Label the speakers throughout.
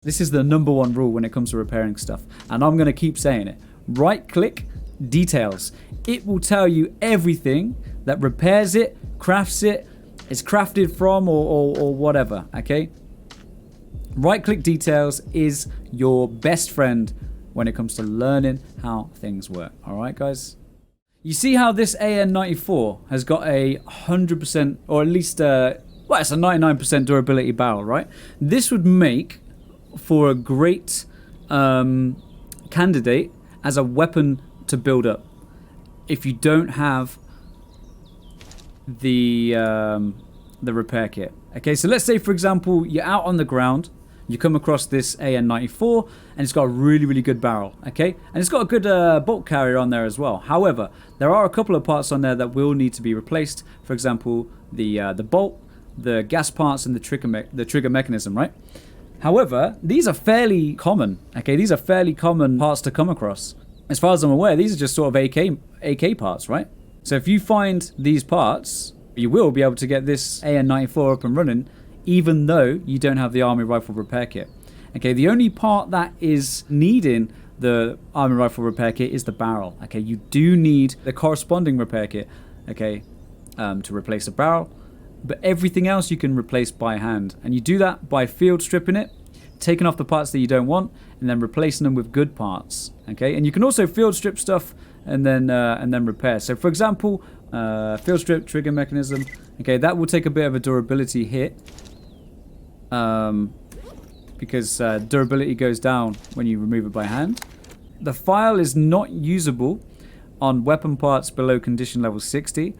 Speaker 1: This is the #1 rule when it comes to repairing stuff, and I'm going to keep saying it. Right click, details. It will tell you everything that repairs it, crafts it, is crafted from, or whatever, okay? Right click details is your best friend when it comes to learning how things work. Alright guys? You see how this AN94 has got a 100% or at least well, it's a 99% durability barrel, right? This would make for a great candidate as a weapon to build up if you don't have the repair kit. Okay, so let's say for example you're out on the ground, you come across this AN94 and it's got a really good barrel, okay, and it's got a good bolt carrier on there as well. However, there are a couple of parts on there that will need to be replaced. For example, the bolt, the gas parts, and the trigger mechanism, right? However, these are fairly common, okay? These are fairly common parts to come across. As far as I'm aware, these are just sort of AK parts, right? So if you find these parts, you will be able to get this AN94 up and running, even though you don't have the army rifle repair kit. Okay, the only part that is needing the army rifle repair kit is the barrel. Okay, you do need the corresponding repair kit, okay, to replace the barrel. But everything else you can replace by hand, and you do that by field stripping it, taking off the parts that you don't want, and then replacing them with good parts. Okay, and you can also field strip stuff and then repair. So for example, field strip trigger mechanism. Okay, that will take a bit of a durability hit, because durability goes down when you remove it by hand. The file is not usable on weapon parts below condition level 60.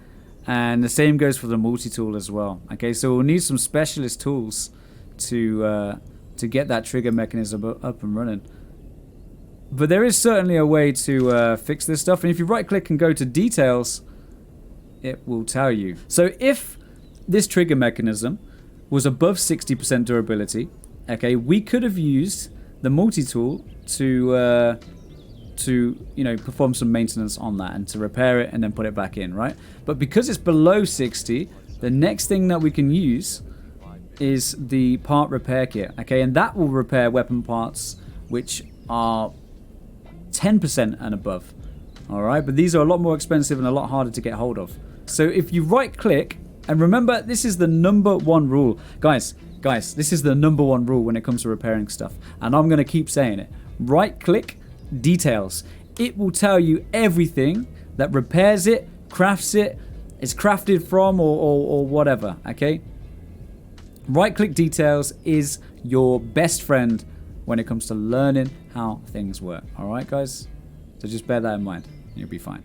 Speaker 1: And the same goes for the multi-tool as well. Okay, so we'll need some specialist tools to get that trigger mechanism up and running. But there is certainly a way to fix this stuff. And if you right-click and go to details, it will tell you. So if this trigger mechanism was above 60% durability, okay, we could have used the multi-tool to you know, perform some maintenance on that and to repair it and then put it back in, right? But because it's below 60, the next thing that we can use is the part repair kit, okay? And that will repair weapon parts which are 10% and above, all right? But these are a lot more expensive and a lot harder to get hold of. So if you right click, and remember, this is the #1 rule. Guys, this is the #1 rule when it comes to repairing stuff. And I'm gonna keep saying it. Right click, details. It will tell you everything that repairs it, crafts it, is crafted from, or whatever, okay? Right click details is your best friend when it comes to learning how things work. Alright guys? So just bear that in mind. You'll be fine.